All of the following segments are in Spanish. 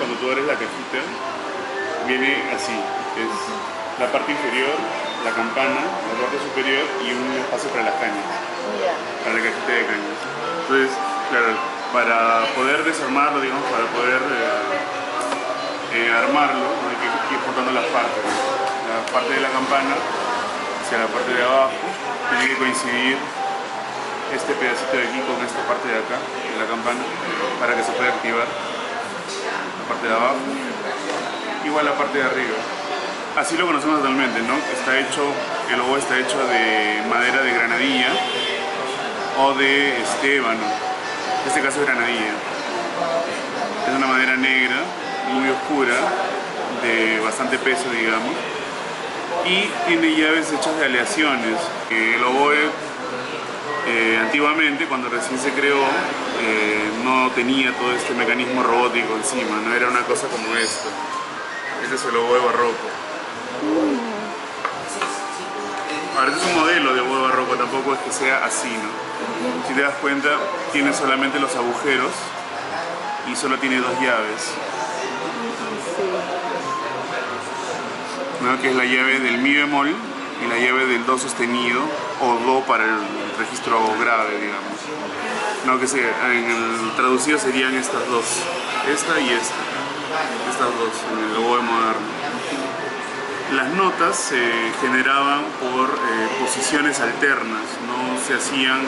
cuando tú abres la cajita, viene así. Es la parte inferior, la campana, la parte superior y un espacio para las cañas. Para la cajita de cañas. Entonces, claro, para poder desarmarlo, digamos, para poder armarlo, hay que ir juntando las partes. La parte de la campana hacia la parte de abajo, tiene que coincidir este pedacito de aquí con esta parte de acá, de la campana, para que se pueda activar la parte de abajo, igual la parte de arriba. Así lo conocemos actualmente, ¿no? Está hecho, el oboe está hecho de madera de granadilla o de ébano. En este caso es granadilla. Es una madera negra, muy oscura, de bastante peso, digamos, y tiene llaves hechas de aleaciones. El oboe antiguamente, cuando recién se creó, no tenía todo este mecanismo robótico encima, no era una cosa como esta. Este es el oboe barroco. Ahora, este es un modelo de oboe barroco, tampoco es que sea así, ¿no? Si te das cuenta, tiene solamente los agujeros y solo tiene dos llaves, ¿no? Que es la llave del mi bemol y la llave del do sostenido o do para el registro grave, digamos. No, que en el traducido serían estas dos, esta y esta, estas dos en el oboe moderno. Las notas se generaban por posiciones alternas, no se hacían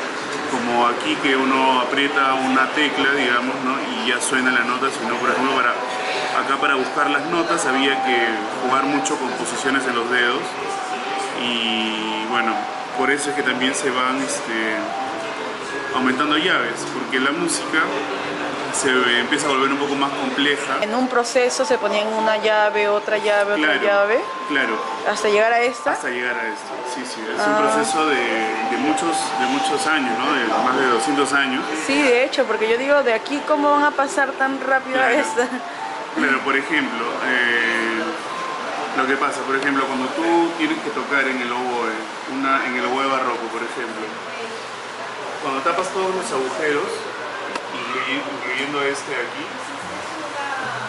como aquí que uno aprieta una tecla, digamos, ¿no? Y ya suena la nota, sino por ejemplo acá para buscar las notas había que jugar mucho con posiciones en los dedos y bueno, por eso es que también se van aumentando llaves, porque la música se empieza a volver un poco más compleja. En un proceso se ponían una llave, otra llave, otra llave. Claro. ¿Hasta llegar a esta? Hasta llegar a esto, sí. Es un proceso de muchos años, ¿no? De más de 200 años. Sí, de hecho, porque yo digo, de aquí, ¿cómo van a pasar tan rápido a esta? Claro, por ejemplo, lo que pasa, por ejemplo, cuando tú tienes que tocar en el oboe, en el oboe barroco, por ejemplo, cuando tapas todos los agujeros, incluyendo este de aquí,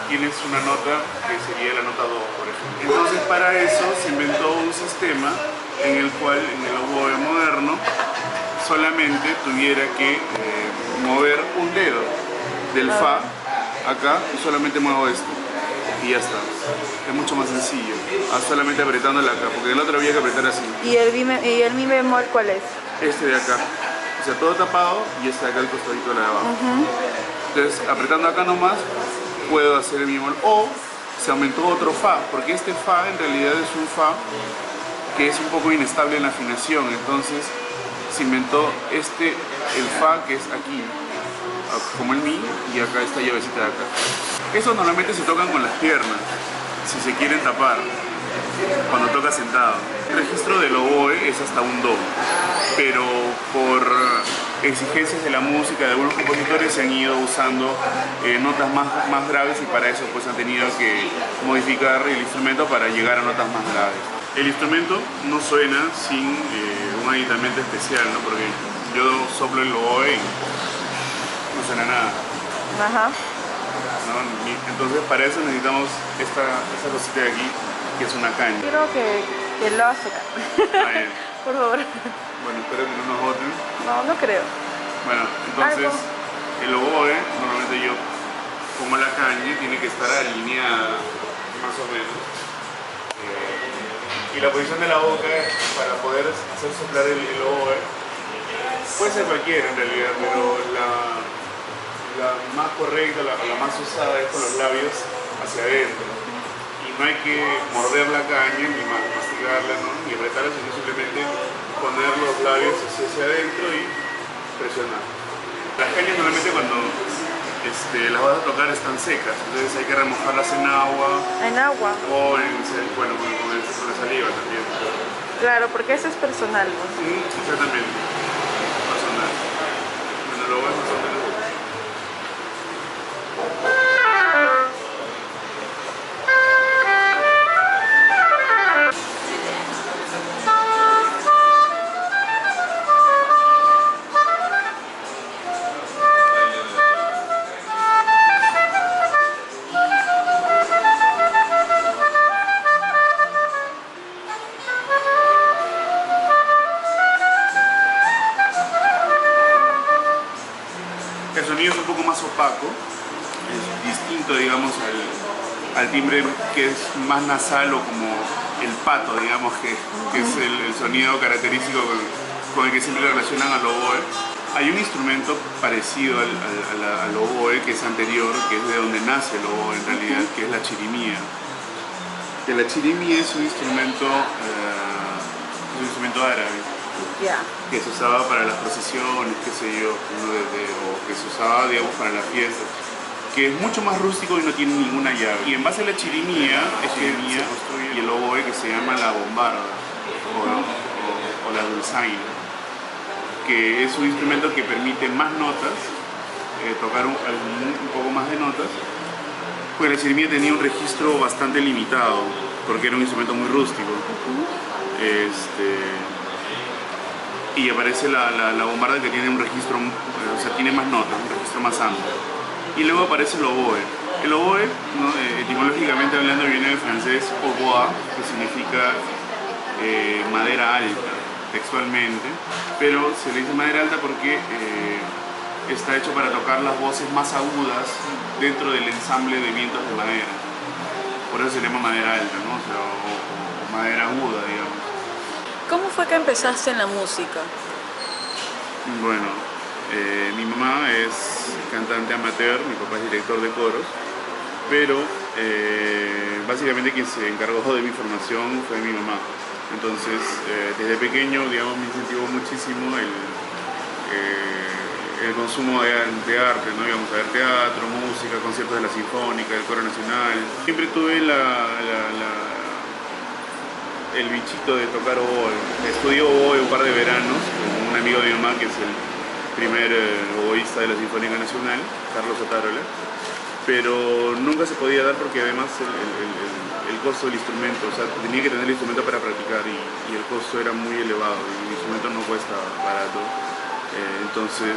tienes una nota que sería la nota do, por ejemplo. Entonces, para eso se inventó un sistema en el cual en el oboe moderno solamente tuviera que mover un dedo del fa acá y solamente muevo esto y ya está. Es mucho más sencillo, solamente apretándola acá, porque el otro había que apretar así. ¿Y el mi bemol cuál es? Este de acá. O sea, todo tapado y este de acá el costadito de la de abajo. Entonces, apretando acá nomás, puedo hacer el mi bemol. O se aumentó otro fa, porque este fa en realidad es un fa que es un poco inestable en la afinación. Entonces, se inventó el fa que es aquí, como el mi, y acá esta llavecita de acá. Eso normalmente se tocan con las piernas, si se quieren tapar, cuando toca sentado. El registro del oboe es hasta un do, pero por exigencias de la música de algunos compositores se han ido usando notas más graves y para eso pues han tenido que modificar el instrumento para llegar a notas más graves. El instrumento no suena sin un aditamento especial, ¿no? Porque yo soplo el oboe y no suena nada. Ajá. ¿No? Entonces para eso necesitamos esta cosita de aquí, que es una caña. Quiero que lo haga. Por favor. Bueno, espero que no nos voten. No creo. Bueno, entonces el oboe, normalmente yo pongo la caña, tiene que estar alineada más o menos. Y la posición de la boca para poder hacer soplar el oboe puede ser cualquiera en realidad, pero la más correcta, la más usada es con los labios hacia adentro. Y no hay que morder la caña, ni mastigarla, ¿no? Ni apretarla, sino simplemente poner los labios hacia adentro y presionar. Las cañas normalmente cuando las vas a tocar están secas, entonces hay que remojarlas en agua. ¿En agua? O con la saliva también. Claro, porque eso es personal, ¿no? Exactamente. Personal. Bueno, lo voy a hacer. más opaco, es distinto, digamos, al timbre que es más nasal o como el pato, digamos, que es el sonido característico con el que siempre relacionan al oboe. Hay un instrumento parecido al oboe que es anterior, que es de donde nace el oboe en realidad, que es la chirimía. Que la chirimía es un instrumento árabe. Ya. Que se usaba para las procesiones, qué sé yo, o que se usaba, digamos, para las fiestas, que es mucho más rústico y no tiene ninguna llave. Y en base a la chirimía es que se construye el oboe que se llama la bombarda o la dulzaina, que es un instrumento que permite más notas, tocar un poco más de notas, pues la chirimía tenía un registro bastante limitado, porque era un instrumento muy rústico. Y aparece la bombarda que tiene un registro, o sea, tiene más notas, un registro más amplio. Y luego aparece el oboe. El oboe, ¿no? Etimológicamente hablando, viene del francés oboa, que significa madera alta, textualmente, pero se le dice madera alta porque está hecho para tocar las voces más agudas dentro del ensamble de vientos de madera. Por eso se llama madera alta, ¿no? O sea, o madera aguda, digamos. ¿Cómo fue que empezaste en la música? Bueno, mi mamá es cantante amateur, mi papá es director de coros, pero básicamente quien se encargó de mi formación fue mi mamá. Entonces, desde pequeño, digamos, me incentivó muchísimo el consumo de arte, ¿no? Íbamos a ver teatro, música, conciertos de la Sinfónica, del Coro Nacional. Siempre tuve el bichito de tocar oboe. Estudié oboe un par de veranos con un amigo de mi mamá que es el primer oboísta de la Sinfónica Nacional, Carlos Otárola, pero nunca se podía dar porque además el costo del instrumento, o sea, tenía que tener el instrumento para practicar y el costo era muy elevado y el instrumento no cuesta barato. Entonces,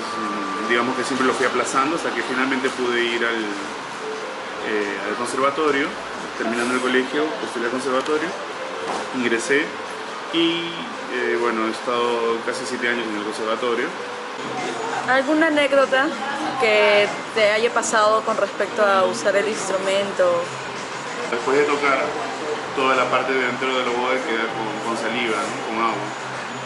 digamos que siempre lo fui aplazando hasta que finalmente pude ir al conservatorio. Terminando el colegio, postulé al conservatorio, ingresé y bueno, he estado casi 7 años en el conservatorio. ¿Alguna anécdota que te haya pasado con respecto a usar el instrumento? Después de tocar, toda la parte de dentro del oboe queda con saliva, ¿no? Con agua.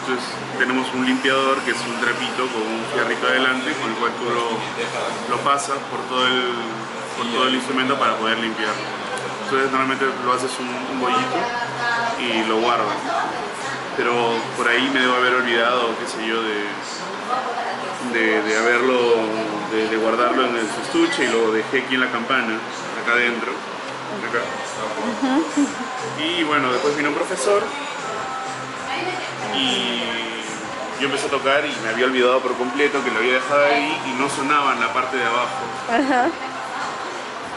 Entonces tenemos un limpiador que es un trapito con un fierrito adelante con el cual tú lo pasas por todo el instrumento para poder limpiarlo. Entonces normalmente lo haces un bollito y lo guardas. Pero por ahí me debo haber olvidado, qué sé yo, de guardarlo en su estuche y lo dejé aquí en la campana, acá adentro. Acá. Y bueno, después vino un profesor y yo empecé a tocar y me había olvidado por completo que lo había dejado ahí y no sonaba en la parte de abajo.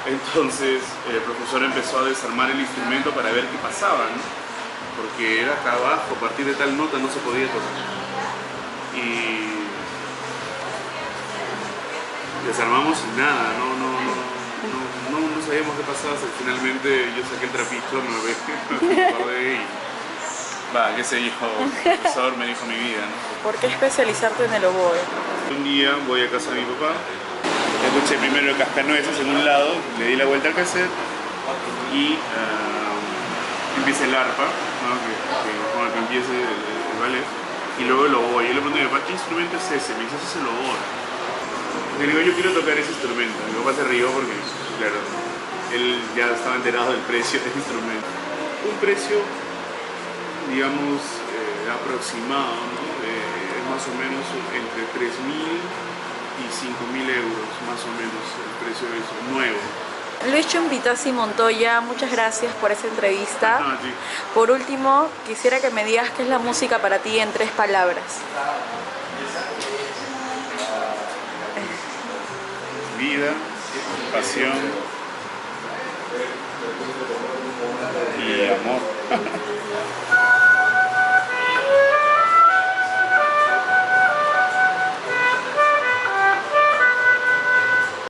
Entonces el profesor empezó a desarmar el instrumento para ver qué pasaba, ¿no? Porque era acá abajo, a partir de tal nota no se podía tocar. Y desarmamos y nada, no sabíamos qué pasaba, hasta que finalmente yo saqué el trapito, me lo guardé y qué sé yo, el profesor me dijo mi vida, ¿no? ¿Por qué especializarte en el oboe? Un día voy a casa de mi papá, escuché primero el Cascanueces en un lado, le di la vuelta al cassette y empieza el arpa, ¿no? Con el que empiece el ballet, y luego el oboe. Yo le pregunté a mi papá, ¿qué instrumento es ese? Me dice, ese es el oboe. Y le digo, yo quiero tocar ese instrumento. Mi papá se rió porque, claro, él ya estaba enterado del precio del instrumento. Un precio, digamos, aproximado, ¿no? Es más o menos entre 3.000 y 5.000 euros, más o menos, el precio de eso, nuevo. Luis Chumbitazzi Montoya, muchas gracias por esa entrevista. Sí. Por último, quisiera que me digas qué es la música para ti en 3 palabras. Vida, pasión y amor.